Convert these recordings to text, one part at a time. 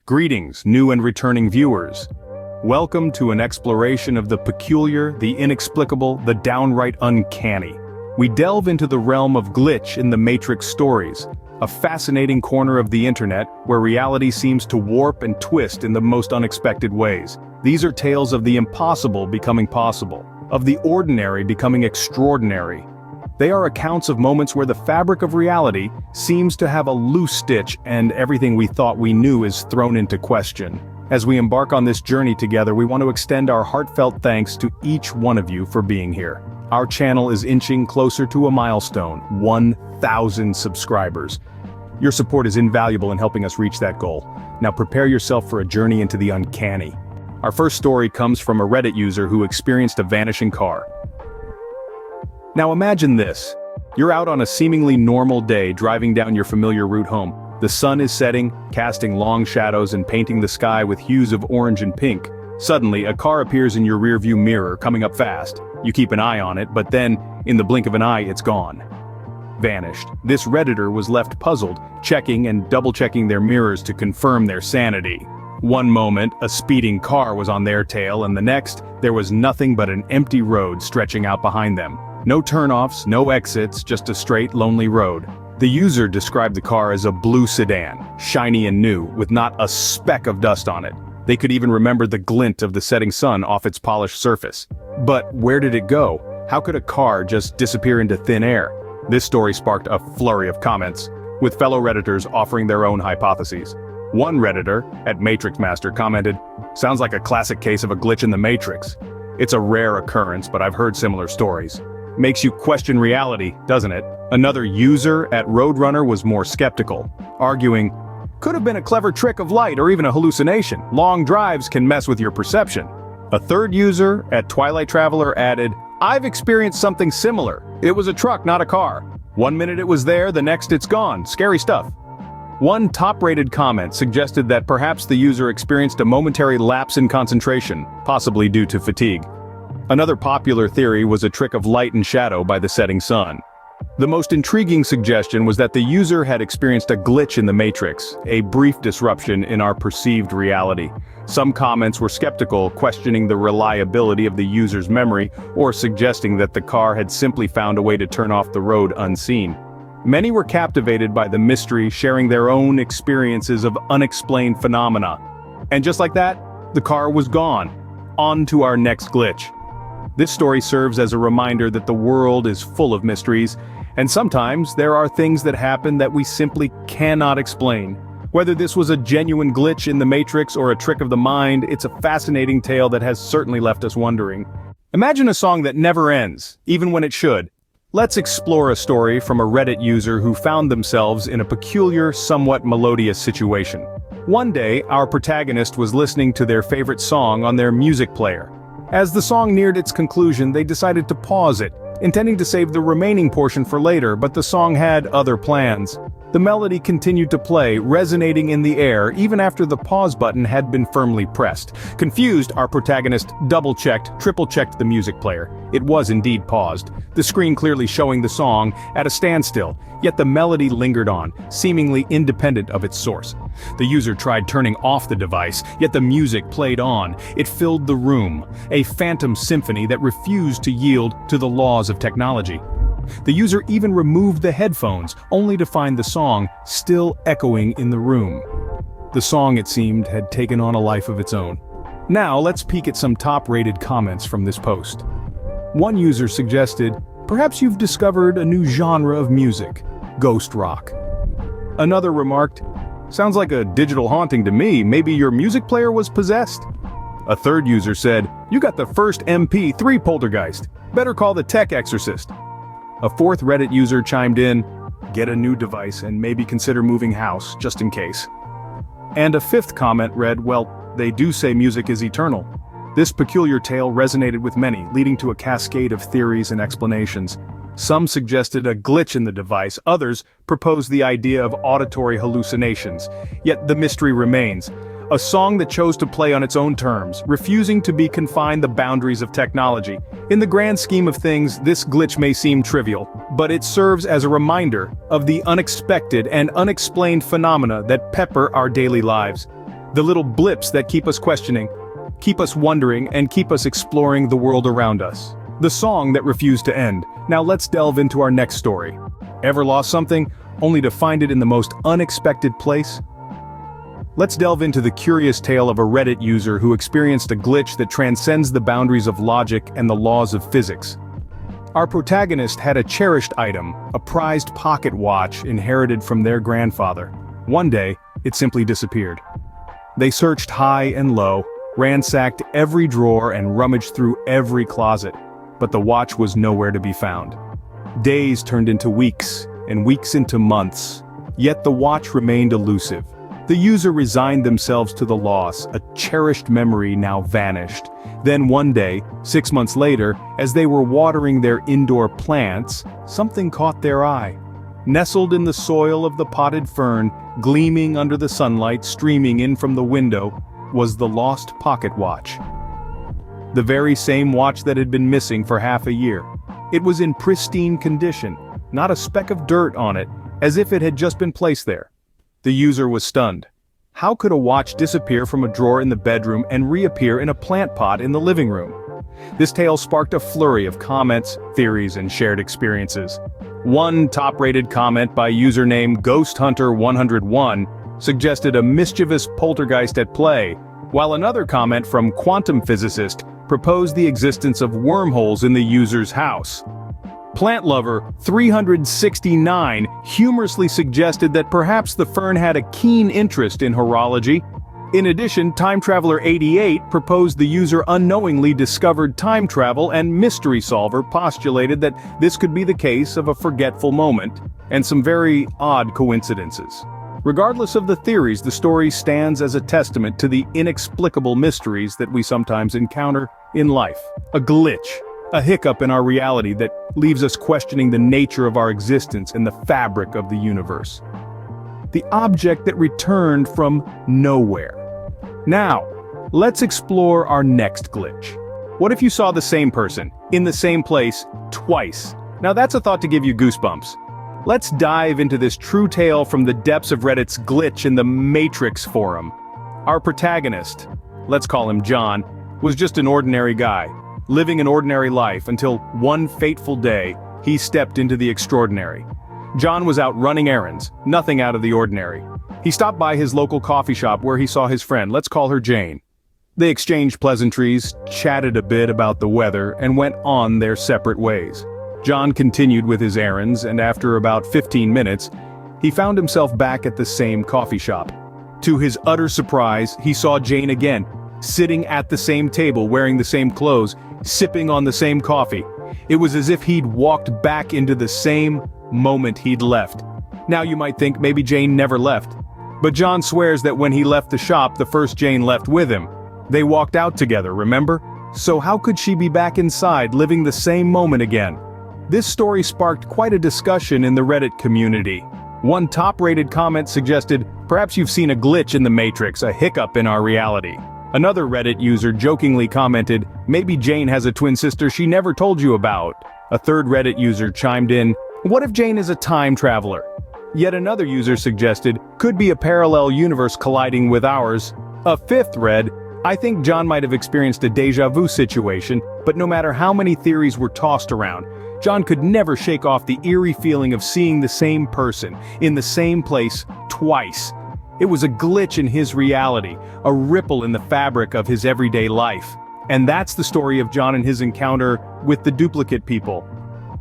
Greetings, new and returning viewers. Welcome to an exploration of the peculiar, the inexplicable, the downright uncanny. We delve into the realm of glitch in the Matrix stories, a fascinating corner of the internet where reality seems to warp and twist in the most unexpected ways. These are tales of the impossible becoming possible, of the ordinary becoming extraordinary. They are accounts of moments where the fabric of reality seems to have a loose stitch and everything we thought we knew is thrown into question. As we embark on this journey together, we want to extend our heartfelt thanks to each one of you for being here. Our channel is inching closer to a milestone, 1,000 subscribers. Your support is invaluable in helping us reach that goal. Now prepare yourself for a journey into the uncanny. Our first story comes from a Reddit user who experienced a vanishing car. Now imagine this. You're out on a seemingly normal day driving down your familiar route home. The sun is setting, casting long shadows and painting the sky with hues of orange and pink. Suddenly, a car appears in your rearview mirror, coming up fast. You keep an eye on it, but then, in the blink of an eye, it's gone. Vanished. This Redditor was left puzzled, checking and double-checking their mirrors to confirm their sanity. One moment, a speeding car was on their tail, and the next, there was nothing but an empty road stretching out behind them. No turnoffs, no exits, just a straight, lonely road. The user described the car as a blue sedan, shiny and new, with not a speck of dust on it. They could even remember the glint of the setting sun off its polished surface. But where did it go? How could a car just disappear into thin air? This story sparked a flurry of comments, with fellow Redditors offering their own hypotheses. One Redditor, at Matrix Master, commented, "Sounds like a classic case of a glitch in the Matrix. It's a rare occurrence, but I've heard similar stories." Makes you question reality, doesn't it? Another user at Roadrunner was more skeptical, arguing, "Could have been a clever trick of light or even a hallucination. Long drives can mess with your perception." A third user at Twilight Traveler added, "I've experienced something similar. It was a truck, not a car. One minute it was there, the next it's gone. Scary stuff." One top-rated comment suggested that perhaps the user experienced a momentary lapse in concentration, possibly due to fatigue. Another popular theory was a trick of light and shadow by the setting sun. The most intriguing suggestion was that the user had experienced a glitch in the Matrix, a brief disruption in our perceived reality. Some comments were skeptical, questioning the reliability of the user's memory, or suggesting that the car had simply found a way to turn off the road unseen. Many were captivated by the mystery, sharing their own experiences of unexplained phenomena. And just like that, the car was gone. On to our next glitch. This story serves as a reminder that the world is full of mysteries, and sometimes there are things that happen that we simply cannot explain. Whether this was a genuine glitch in the Matrix or a trick of the mind, it's a fascinating tale that has certainly left us wondering. Imagine a song that never ends, even when it should. Let's explore a story from a Reddit user who found themselves in a peculiar, somewhat melodious situation. One day, our protagonist was listening to their favorite song on their music player. As the song neared its conclusion, they decided to pause it, intending to save the remaining portion for later, but the song had other plans. The melody continued to play, resonating in the air even after the pause button had been firmly pressed. Confused, our protagonist double-checked, triple-checked the music player. It was indeed paused, the screen clearly showing the song at a standstill, yet the melody lingered on, seemingly independent of its source. The user tried turning off the device, yet the music played on. It filled the room, a phantom symphony that refused to yield to the laws of technology. The user even removed the headphones, only to find the song still echoing in the room. The song, it seemed, had taken on a life of its own. Now, let's peek at some top-rated comments from this post. One user suggested, "Perhaps you've discovered a new genre of music, ghost rock." Another remarked, "Sounds like a digital haunting to me, maybe your music player was possessed." A third user said, "You got the first MP3 poltergeist. Better call the tech exorcist." A fourth Reddit user chimed in, "Get a new device and maybe consider moving house, just in case." And a fifth comment read, "Well, they do say music is eternal." This peculiar tale resonated with many, leading to a cascade of theories and explanations. Some suggested a glitch in the device, others proposed the idea of auditory hallucinations. Yet the mystery remains. A song that chose to play on its own terms, refusing to be confined the boundaries of technology. In the grand scheme of things, this glitch may seem trivial, but it serves as a reminder of the unexpected and unexplained phenomena that pepper our daily lives. The little blips that keep us questioning, keep us wondering, and keep us exploring the world around us. The song that refused to end. Now let's delve into our next story. Ever lost something, only to find it in the most unexpected place? Let's delve into the curious tale of a Reddit user who experienced a glitch that transcends the boundaries of logic and the laws of physics. Our protagonist had a cherished item, a prized pocket watch inherited from their grandfather. One day, it simply disappeared. They searched high and low, ransacked every drawer and rummaged through every closet, but the watch was nowhere to be found. Days turned into weeks, and weeks into months, yet the watch remained elusive. The user resigned themselves to the loss, a cherished memory now vanished. Then one day, 6 months later, as they were watering their indoor plants, something caught their eye. Nestled in the soil of the potted fern, gleaming under the sunlight streaming in from the window, was the lost pocket watch. The very same watch that had been missing for half a year. It was in pristine condition, not a speck of dirt on it, as if it had just been placed there. The user was stunned. How could a watch disappear from a drawer in the bedroom and reappear in a plant pot in the living room? This tale sparked a flurry of comments, theories, and shared experiences. One top-rated comment by username GhostHunter101 suggested a mischievous poltergeist at play, while another comment from quantum physicist proposed the existence of wormholes in the user's house. Plant Lover 369 humorously suggested that perhaps the fern had a keen interest in horology. In addition, Time Traveler 88 proposed the user unknowingly discovered time travel, and Mystery Solver postulated that this could be the case of a forgetful moment, and some very odd coincidences. Regardless of the theories, the story stands as a testament to the inexplicable mysteries that we sometimes encounter in life. A glitch, a hiccup in our reality that leaves us questioning the nature of our existence and the fabric of the universe. The object that returned from nowhere. Now, let's explore our next glitch. What if you saw the same person, in the same place, twice? Now that's a thought to give you goosebumps. Let's dive into this true tale from the depths of Reddit's Glitch in the Matrix forum. Our protagonist, let's call him John, was just an ordinary guy, living an ordinary life until one fateful day, he stepped into the extraordinary. John was out running errands, nothing out of the ordinary. He stopped by his local coffee shop where he saw his friend, let's call her Jane. They exchanged pleasantries, chatted a bit about the weather, and went on their separate ways. John continued with his errands, and after about 15 minutes, he found himself back at the same coffee shop. To his utter surprise, he saw Jane again, sitting at the same table wearing the same clothes, sipping on the same coffee. It was as if he'd walked back into the same moment he'd left. Now you might think maybe Jane never left. But John swears that when he left the shop, the first Jane left with him. They walked out together, remember? So how could she be back inside, living the same moment again? This story sparked quite a discussion in the Reddit community. One top-rated comment suggested, perhaps you've seen a glitch in the Matrix, a hiccup in our reality. Another Reddit user jokingly commented, maybe Jane has a twin sister she never told you about. A third Reddit user chimed in, what if Jane is a time traveler? Yet another user suggested, could be a parallel universe colliding with ours. A fifth read, I think John might have experienced a déjà vu situation, but no matter how many theories were tossed around, John could never shake off the eerie feeling of seeing the same person, in the same place, twice. It was a glitch in his reality, a ripple in the fabric of his everyday life. And that's the story of John and his encounter with the duplicate people.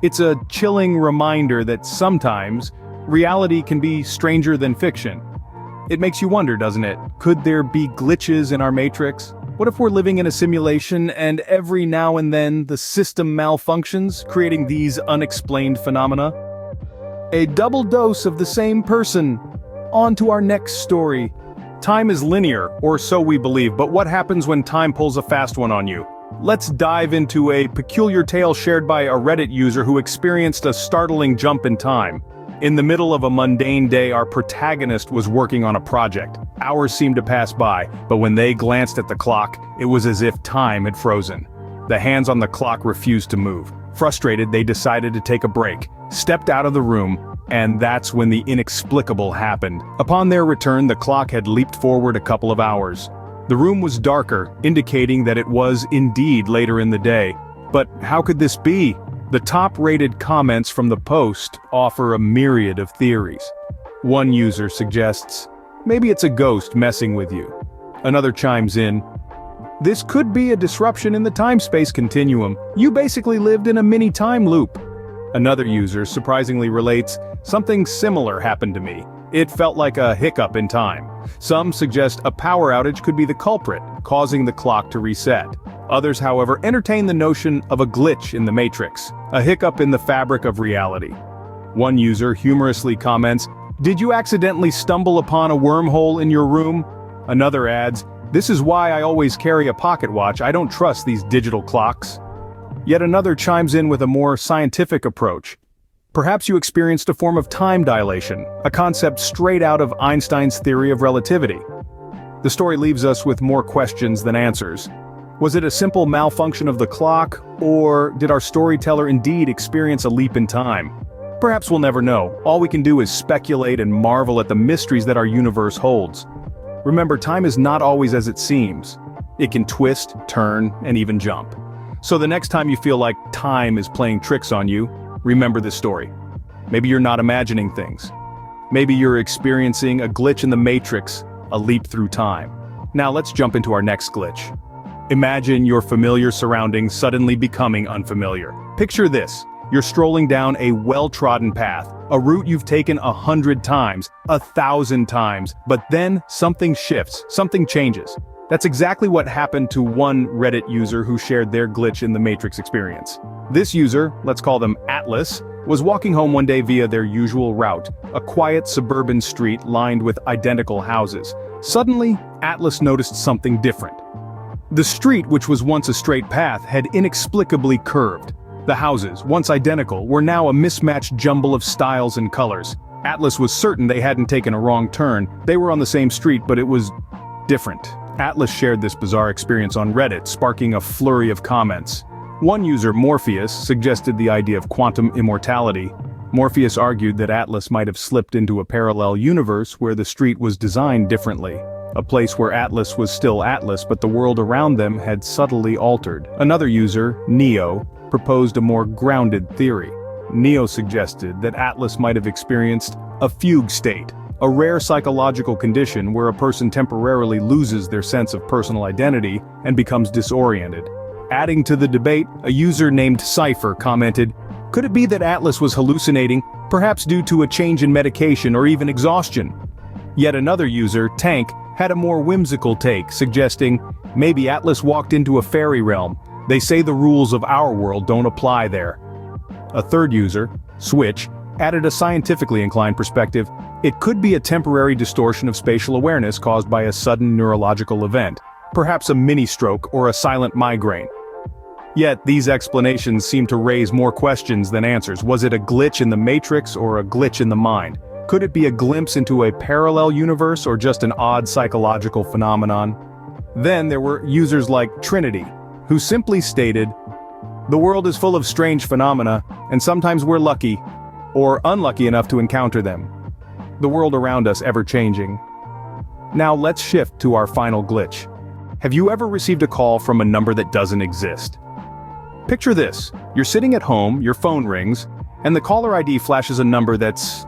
It's a chilling reminder that sometimes, reality can be stranger than fiction. It makes you wonder, doesn't it? Could there be glitches in our Matrix? What if we're living in a simulation and every now and then the system malfunctions, creating these unexplained phenomena? A double dose of the same person. On to our next story. Time is linear, or so we believe, but what happens when time pulls a fast one on you? Let's dive into a peculiar tale shared by a Reddit user who experienced a startling jump in time. In the middle of a mundane day, our protagonist was working on a project. Hours seemed to pass by, but when they glanced at the clock, it was as if time had frozen. The hands on the clock refused to move. Frustrated, they decided to take a break, stepped out of the room, And that's when the inexplicable happened. Upon their return, the clock had leaped forward a couple of hours. The room was darker, indicating that it was indeed later in the day. But how could this be? The top-rated comments from the post offer a myriad of theories. One user suggests, maybe it's a ghost messing with you. Another chimes in, this could be a disruption in the time-space continuum. You basically lived in a mini time loop. Another user surprisingly relates, something similar happened to me. It felt like a hiccup in time. Some suggest a power outage could be the culprit, causing the clock to reset. Others, however, entertain the notion of a glitch in the Matrix, a hiccup in the fabric of reality. One user humorously comments, did you accidentally stumble upon a wormhole in your room? Another adds, this is why I always carry a pocket watch, I don't trust these digital clocks. Yet another chimes in with a more scientific approach. Perhaps you experienced a form of time dilation, a concept straight out of Einstein's theory of relativity. The story leaves us with more questions than answers. Was it a simple malfunction of the clock, or did our storyteller indeed experience a leap in time? Perhaps we'll never know. All we can do is speculate and marvel at the mysteries that our universe holds. Remember, time is not always as it seems. It can twist, turn, and even jump. So the next time you feel like time is playing tricks on you, remember this story. Maybe you're not imagining things. Maybe you're experiencing a glitch in the Matrix, a leap through time. Now let's jump into our next glitch. Imagine your familiar surroundings suddenly becoming unfamiliar. Picture this. You're strolling down a well-trodden path, a route you've taken 100 times, 1,000 times, but then something shifts, something changes. That's exactly what happened to one Reddit user who shared their glitch in the Matrix experience. This user, let's call them Atlas, was walking home one day via their usual route, a quiet suburban street lined with identical houses. Suddenly, Atlas noticed something different. The street, which was once a straight path, had inexplicably curved. The houses, once identical, were now a mismatched jumble of styles and colors. Atlas was certain they hadn't taken a wrong turn. They were on the same street, but it was different. Atlas shared this bizarre experience on Reddit, sparking a flurry of comments. One user, Morpheus, suggested the idea of quantum immortality. Morpheus argued that Atlas might have slipped into a parallel universe where the street was designed differently. A place where Atlas was still Atlas, but the world around them had subtly altered. Another user, Neo, proposed a more grounded theory. Neo suggested that Atlas might have experienced a fugue state, a rare psychological condition where a person temporarily loses their sense of personal identity and becomes disoriented. Adding to the debate, a user named Cypher commented, could it be that Atlas was hallucinating, perhaps due to a change in medication or even exhaustion? Yet another user, Tank, had a more whimsical take, suggesting, maybe Atlas walked into a fairy realm. They say the rules of our world don't apply there. A third user, Switch, added a scientifically inclined perspective. It could be a temporary distortion of spatial awareness caused by a sudden neurological event, perhaps a mini-stroke or a silent migraine. Yet, these explanations seem to raise more questions than answers. Was it a glitch in the Matrix or a glitch in the mind? Could it be a glimpse into a parallel universe or just an odd psychological phenomenon? Then there were users like Trinity, who simply stated, the world is full of strange phenomena, and sometimes we're lucky, or unlucky enough to encounter them. The world around us ever-changing. Now let's shift to our final glitch. Have you ever received a call from a number that doesn't exist? Picture this, you're sitting at home, your phone rings, and the caller ID flashes a number that's,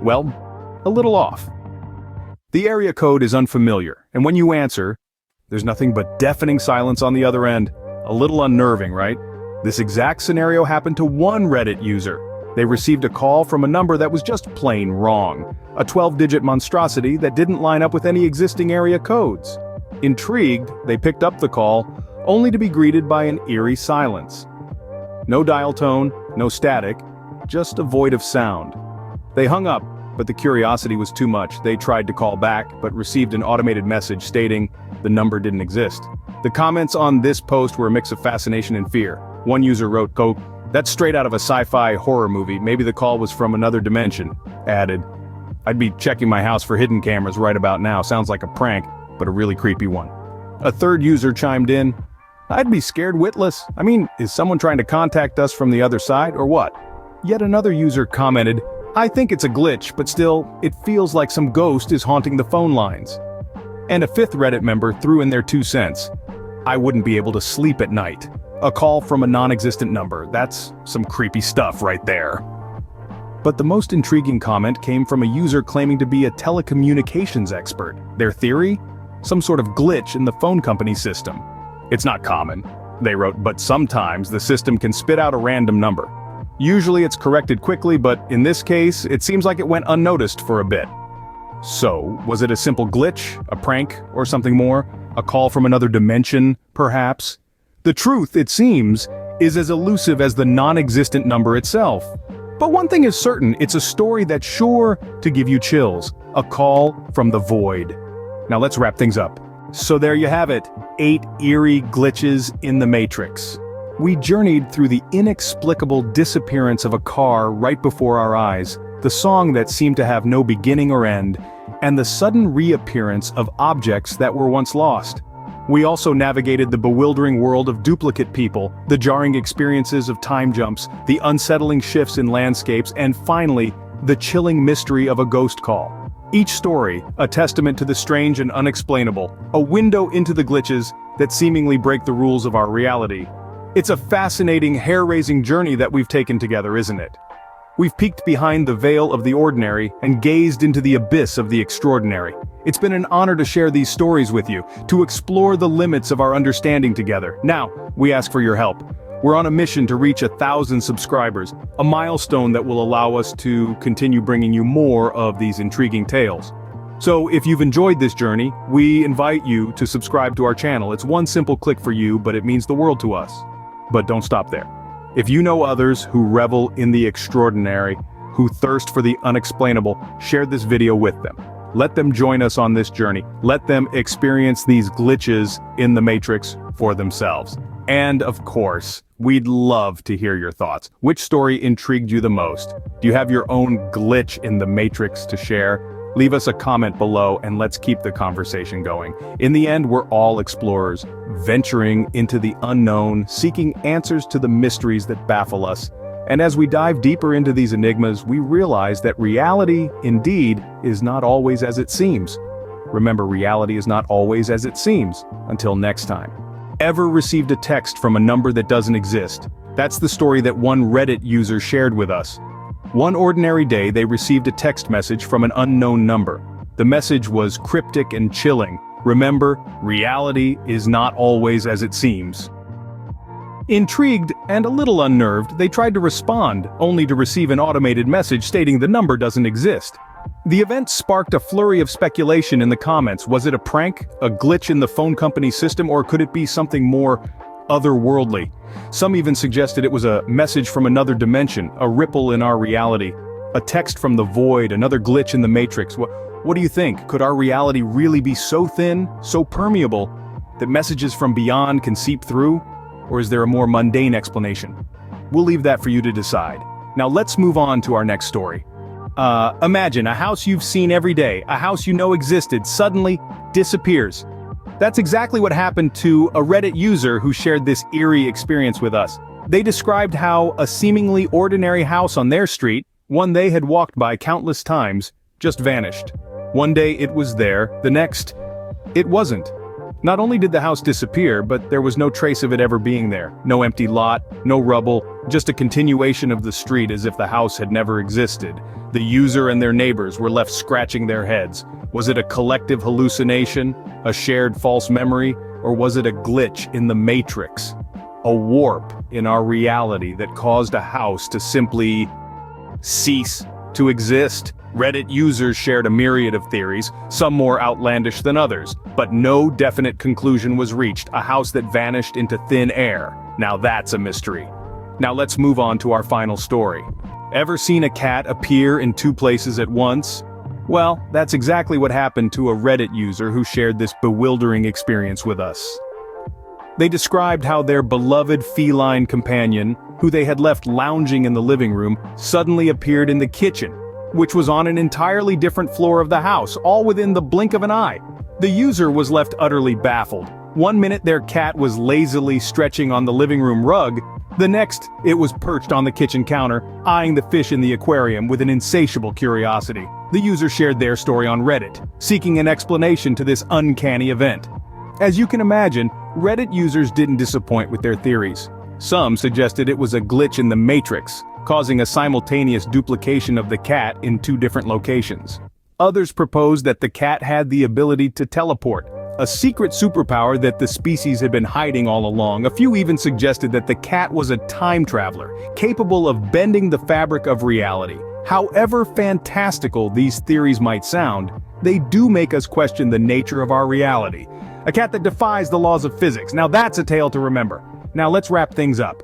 well, a little off. The area code is unfamiliar, and when you answer, there's nothing but deafening silence on the other end. A little unnerving, right? This exact scenario happened to one Reddit user. They received a call from a number that was just plain wrong, a 12-digit monstrosity that didn't line up with any existing area codes. Intrigued, they picked up the call, only to be greeted by an eerie silence. No dial tone, no static, just a void of sound. They hung up, but the curiosity was too much. They tried to call back, but received an automated message stating the number didn't exist. The comments on this post were a mix of fascination and fear. One user wrote, quote, "That's straight out of a sci-fi horror movie, maybe the call was from another dimension." Added, "I'd be checking my house for hidden cameras right about now, sounds like a prank, but a really creepy one." A third user chimed in, "I'd be scared witless. I mean, is someone trying to contact us from the other side, or what?" Yet another user commented, I think it's a glitch, but still, it feels like some ghost is haunting the phone lines." And a fifth Reddit member threw in their 2 cents. "I wouldn't be able to sleep at night. A call from a non-existent number, that's some creepy stuff right there." But the most intriguing comment came from a user claiming to be a telecommunications expert. Their theory? Some sort of glitch in the phone company system. "It's not common," they wrote, "but sometimes the system can spit out a random number. Usually it's corrected quickly, but in this case, it seems like it went unnoticed for a bit." So, was it a simple glitch, a prank, or something more? A call from another dimension, perhaps? The truth, it seems, is as elusive as the non-existent number itself. But one thing is certain, it's a story that's sure to give you chills. A call from the void. Now let's wrap things up. So there you have it, 8 eerie glitches in the Matrix. We journeyed through the inexplicable disappearance of a car right before our eyes, the song that seemed to have no beginning or end, and the sudden reappearance of objects that were once lost. We also navigated the bewildering world of duplicate people, the jarring experiences of time jumps, the unsettling shifts in landscapes, and finally, the chilling mystery of a ghost call. Each story, a testament to the strange and unexplainable, a window into the glitches that seemingly break the rules of our reality. It's a fascinating, hair-raising journey that we've taken together, isn't it? We've peeked behind the veil of the ordinary and gazed into the abyss of the extraordinary. It's been an honor to share these stories with you, to explore the limits of our understanding together. Now, we ask for your help. We're on a mission to reach 1,000 subscribers, a milestone that will allow us to continue bringing you more of these intriguing tales. So if you've enjoyed this journey, we invite you to subscribe to our channel. It's one simple click for you, but it means the world to us. But don't stop there. If you know others who revel in the extraordinary, who thirst for the unexplainable, share this video with them. Let them join us on this journey. Let them experience these glitches in the Matrix for themselves. And of course, we'd love to hear your thoughts. Which story intrigued you the most? Do you have your own glitch in the Matrix to share? Leave us a comment below and let's keep the conversation going. In the end, we're all explorers, venturing into the unknown, seeking answers to the mysteries that baffle us. And as we dive deeper into these enigmas, we realize that reality, indeed, is not always as it seems. Remember, reality is not always as it seems. Until next time. Ever received a text from a number that doesn't exist? That's the story that one Reddit user shared with us. One ordinary day, they received a text message from an unknown number. The message was cryptic and chilling. Remember, reality is not always as it seems. Intrigued and a little unnerved, they tried to respond, only to receive an automated message stating the number doesn't exist. The event sparked a flurry of speculation in the comments. Was it a prank, a glitch in the phone company system, or could it be something more otherworldly? Some even suggested it was a message from another dimension, a ripple in our reality, a text from the void, another glitch in the Matrix. What do you think? Could our reality really be so thin, so permeable, that messages from beyond can seep through? Or is there a more mundane explanation? We'll leave that for you to decide. Now let's move on to our next story. Imagine a house you've seen every day, a house you know existed, suddenly disappears. That's exactly what happened to a Reddit user who shared this eerie experience with us. They described how a seemingly ordinary house on their street, one they had walked by countless times, just vanished. One day it was there, the next, it wasn't. Not only did the house disappear, but there was no trace of it ever being there. No empty lot, no rubble, just a continuation of the street as if the house had never existed. The user and their neighbors were left scratching their heads. Was it a collective hallucination, a shared false memory, or was it a glitch in the Matrix? A warp in our reality that caused a house to simply cease to exist? Reddit users shared a myriad of theories, some more outlandish than others, but no definite conclusion was reached. A house that vanished into thin air. Now that's a mystery. Now let's move on to our final story. Ever seen a cat appear in 2 places at once? Well, that's exactly what happened to a Reddit user who shared this bewildering experience with us. They described how their beloved feline companion, who they had left lounging in the living room, suddenly appeared in the kitchen, which was on an entirely different floor of the house, all within the blink of an eye. The user was left utterly baffled. One minute their cat was lazily stretching on the living room rug, The next, it was perched on the kitchen counter, eyeing the fish in the aquarium with an insatiable curiosity. The user shared their story on Reddit, seeking an explanation to this uncanny event. As you can imagine, Reddit users didn't disappoint with their theories. Some suggested it was a glitch in the Matrix, causing a simultaneous duplication of the cat in 2 different locations. Others proposed that the cat had the ability to teleport, a secret superpower that the species had been hiding all along. A few even suggested that the cat was a time traveler, capable of bending the fabric of reality. However fantastical these theories might sound, they do make us question the nature of our reality. A cat that defies the laws of physics. Now that's a tale to remember. Now let's wrap things up.